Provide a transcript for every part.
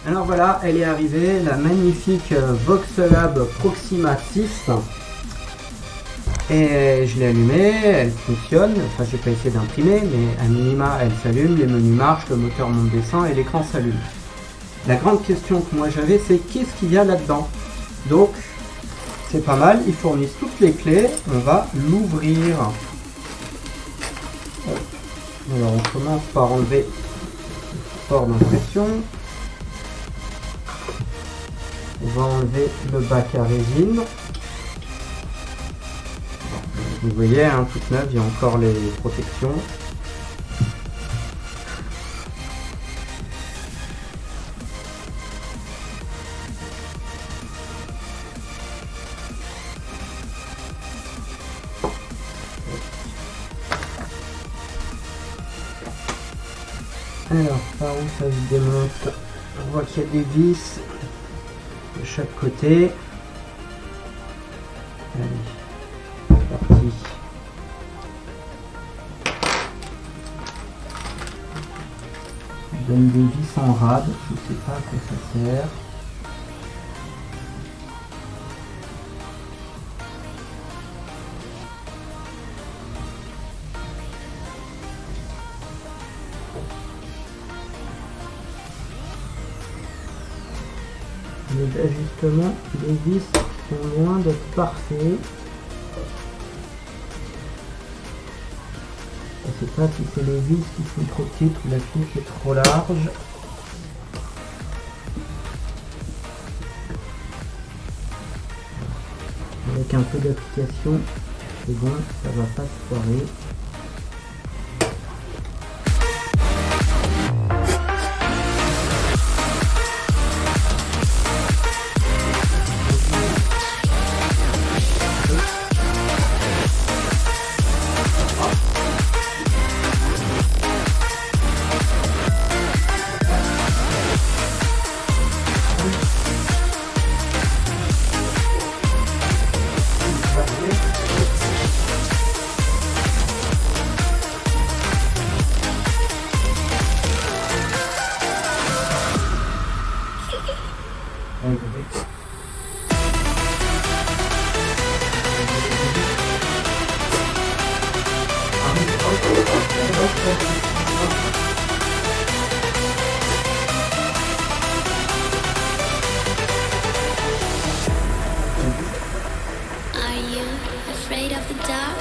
Alors voilà, elle est arrivée, la magnifique Voxlab Proxima 6. Et je l'ai allumée, elle fonctionne. Enfin, j'ai pas essayé d'imprimer, mais à minima, elle s'allume, les menus marchent, le moteur monte descend et l'écran s'allume. La grande question que moi j'avais, c'est qu'est-ce qu'il y a là-dedans? Donc, c'est pas mal, ils fournissent toutes les clés. On va l'ouvrir. Alors, on commence par enlever le support d'impression. On va enlever le bac à résine. Vous voyez, hein, toute neuve, il y a encore les protections. Alors, par où ça se démonte? On voit qu'il y a des vis de chaque côté. Allez, c'est parti. On donne des vis en rade, je ne sais pas à quoi ça sert. Les ajustements des vis sont loin d'être parfaits. Je ne sais pas si c'est les vis qui sont trop petites ou la fiche est trop large. Avec un peu d'application, c'est bon, ça va pas se foirer. Are you afraid of the dark?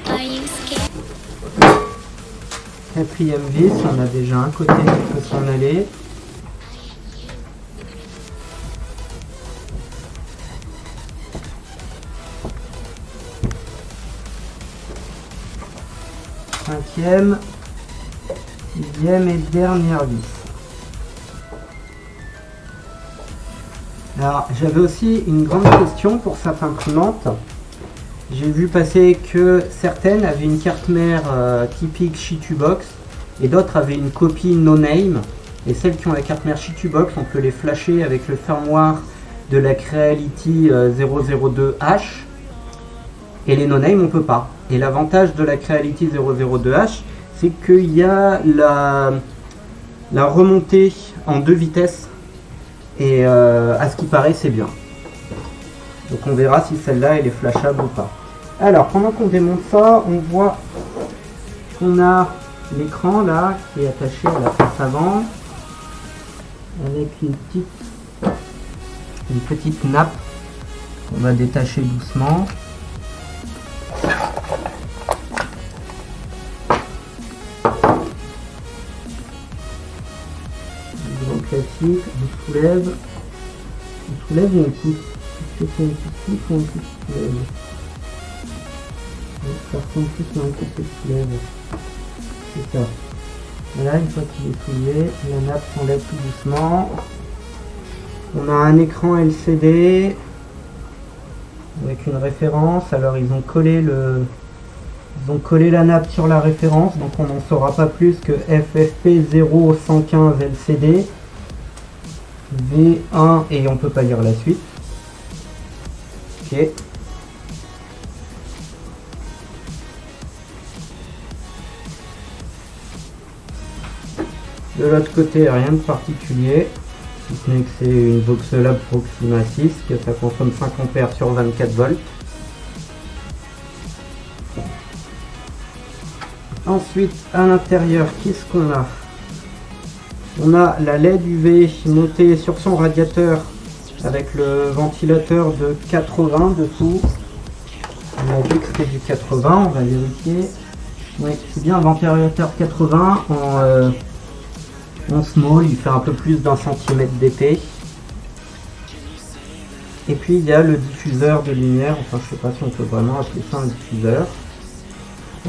Are you scared? Quatrième vis, on a déjà un côté qui peut s'en aller. Cinquième, sixième et dernière vis. Alors j'avais aussi une grande question pour cette imprimante. J'ai vu passer que certaines avaient une carte mère typique Shitubox et d'autres avaient une copie no-name. Et celles qui ont la carte mère Shitubox, on peut les flasher avec le firmware de la Creality 002H. Et les no-name, on peut pas. Et l'avantage de la Creality 002H, c'est qu'il y a la remontée en 2 vitesses. Et à ce qui paraît, c'est bien. Donc on verra si celle-là, elle est flashable ou pas. Alors, pendant qu'on démonte ça, on voit qu'on a l'écran là, qui est attaché à la face avant. Avec une petite nappe qu'on va détacher doucement. Classique, on soulève et on pousse. Est-ce que c'est un petit pouce ou un petit soulève? Ça ressemble plus à un petit soulève. C'est ça. Voilà, une fois qu'il est soulevé, la nappe s'enlève tout doucement. On a un écran LCD avec une référence. Alors ils ont collé la nappe sur la référence, donc on n'en saura pas plus que FFP0115 LCD. V1 et on peut pas lire la suite. Ok. De l'autre côté, rien de particulier, si ce n'est que c'est une Voxelab Proxima 6, que ça consomme 5 ampères sur 24 volts. Ensuite, à l'intérieur, qu'est-ce qu'on a? On a la LED UV notée sur son radiateur avec le ventilateur de 80 dessous. On a vu que c'était du 80, on va vérifier. Oui, c'est bien un ventilateur 80 en small, il fait un peu plus d'un centimètre d'épais. Et puis il y a le diffuseur de lumière, enfin je sais pas si on peut vraiment appeler ça un diffuseur.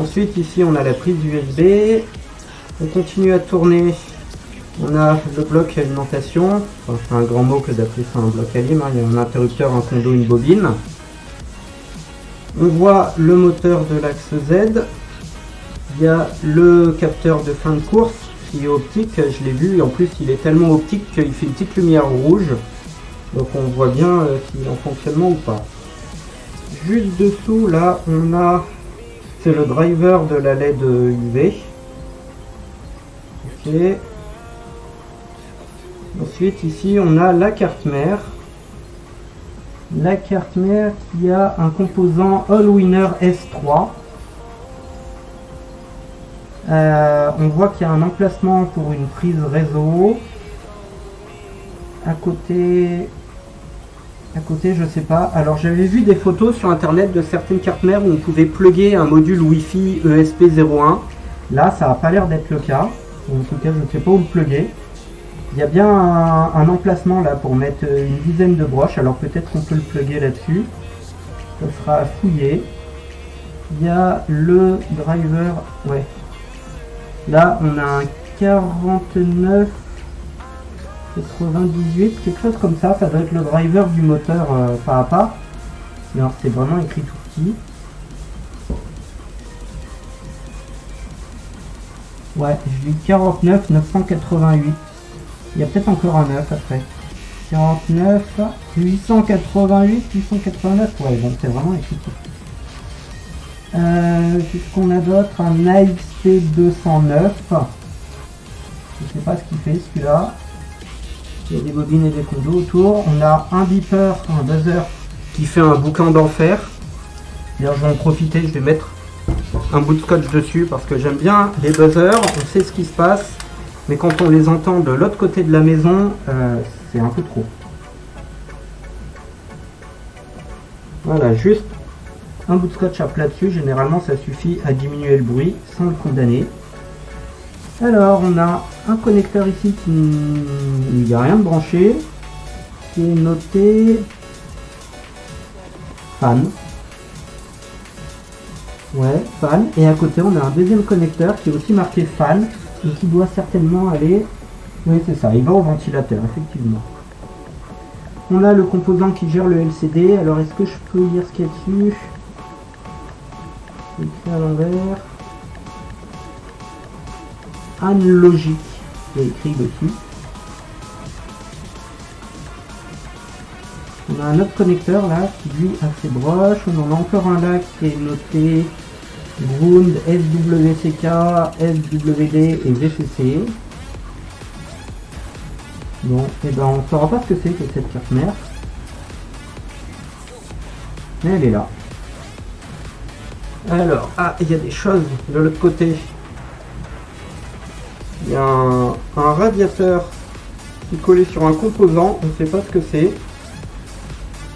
Ensuite ici on a la prise USB, on continue à tourner, on a le bloc alimentation, enfin c'est un grand mot que d'appeler ça un bloc alim, hein. Il y a un interrupteur, un condo, une bobine. On voit le moteur de l'axe Z, il y a le capteur de fin de course qui est optique, je l'ai vu, et en plus il est tellement optique qu'il fait une petite lumière rouge, donc on voit bien s'il est en fonctionnement ou pas. Juste dessous là on a, c'est le driver de la LED UV. Ok. Ensuite ici on a la carte mère. La carte mère qui a un composant Allwinner S3. On voit qu'il y a un emplacement pour une prise réseau. À côté, je sais pas. Alors j'avais vu des photos sur internet de certaines cartes mères où on pouvait plugger un module Wi-Fi ESP01. Là, ça n'a pas l'air d'être le cas. En tout cas, je ne sais pas où le plugger. Il y a bien un emplacement là pour mettre une dizaine de broches. Alors peut-être qu'on peut le plugger là-dessus. Ça sera à fouiller. Il y a le driver. Ouais. Là, on a un 49 98, quelque chose comme ça. Ça doit être le driver du moteur pas à pas. Alors, c'est vraiment écrit tout petit. Ouais, je dis 49 988. Il y a peut-être encore un 9 après. 49 888 889. Ouais, bon, c'est vraiment écrit tout petit. Qu'est-ce qu'on a d'autre? Un AXP 209. Je sais pas ce qu'il fait celui-là. Il y a des bobines et des condos autour. On a un beeper, un buzzer qui fait un boucan d'enfer. D'ailleurs, je vais en profiter, je vais mettre un bout de scotch dessus parce que j'aime bien les buzzers. On sait ce qui se passe, mais quand on les entend de l'autre côté de la maison, c'est un peu trop. Voilà, juste un bout de scotch à plat dessus. Généralement, ça suffit à diminuer le bruit sans le condamner. Alors, on a un connecteur ici qui il n'y a rien de branché, qui est noté fan. Ouais, fan. Et à côté, on a un deuxième connecteur qui est aussi marqué fan et qui doit certainement aller. Oui, c'est ça, il va au ventilateur, effectivement. On a le composant qui gère le LCD. Alors, est-ce que je peux lire ce qu'il y a dessus? C'est écrit à l'envers. Analogique, il y a écrit dessus. On a un autre connecteur là qui lui a ses broches. On en a encore un là qui est noté Ground, SWCK, SWD et VCC. Bon, et ben on ne saura pas ce que c'est que cette carte mère. Mais elle est là. Alors, il y a des choses de l'autre côté. Il y a un radiateur qui est collé sur un composant, on ne sait pas ce que c'est.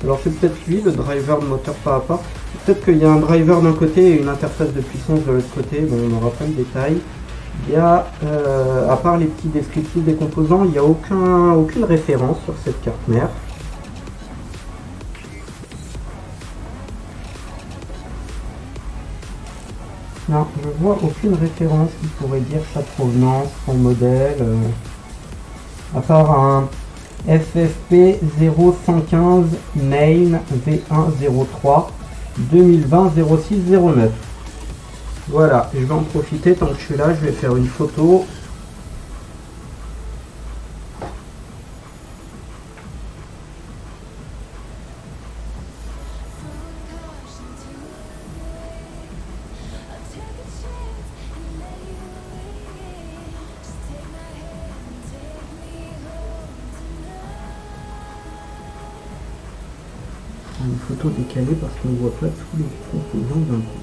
Alors c'est peut-être lui, le driver de moteur pas à pas. Peut-être qu'il y a un driver d'un côté et une interface de puissance de l'autre côté, bon on n'aura pas le détail. Il y a, à part les petits descriptifs des composants, il n'y a aucune référence sur cette carte mère. Non, je vois aucune référence qui pourrait dire sa provenance, son modèle, à part un FFP 0115 main V103 2020 0609. Voilà, je vais en profiter tant que je suis là, je vais faire une photo. une photo décalée parce qu'on ne voit pas tous les composants d'un coup.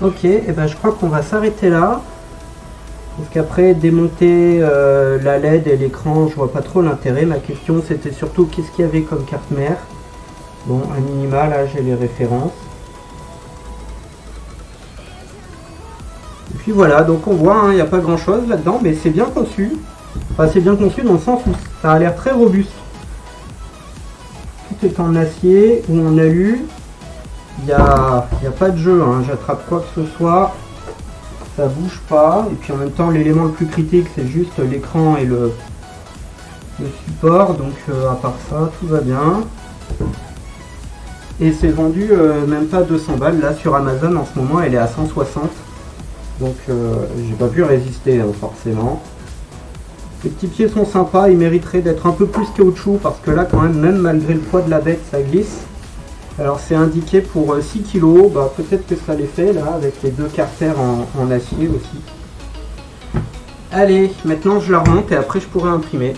Ok, et ben je crois qu'on va s'arrêter là. Parce qu'après démonter la LED et l'écran, je vois pas trop l'intérêt. Ma question c'était surtout qu'est-ce qu'il y avait comme carte mère. Bon, à minima, là j'ai les références. Et puis voilà, donc on voit, il n'y a pas grand chose là-dedans, mais c'est bien conçu. Enfin, c'est bien conçu dans le sens où ça a l'air très robuste. Tout est en acier ou en alu. Il n'y a pas de jeu, hein. J'attrape quoi que ce soit. Ça bouge pas, et puis en même temps l'élément le plus critique c'est juste l'écran et le support, donc à part ça tout va bien. Et c'est vendu même pas 200 balles, là sur Amazon en ce moment elle est à 160, donc j'ai pas pu résister hein, forcément. Les petits pieds sont sympas, ils mériteraient d'être un peu plus caoutchouc parce que là quand même malgré le poids de la bête ça glisse. Alors c'est indiqué pour 6 kg, bah, peut-être que ça les fait là avec les deux carters en acier aussi. Allez, maintenant je la remonte et après je pourrai imprimer.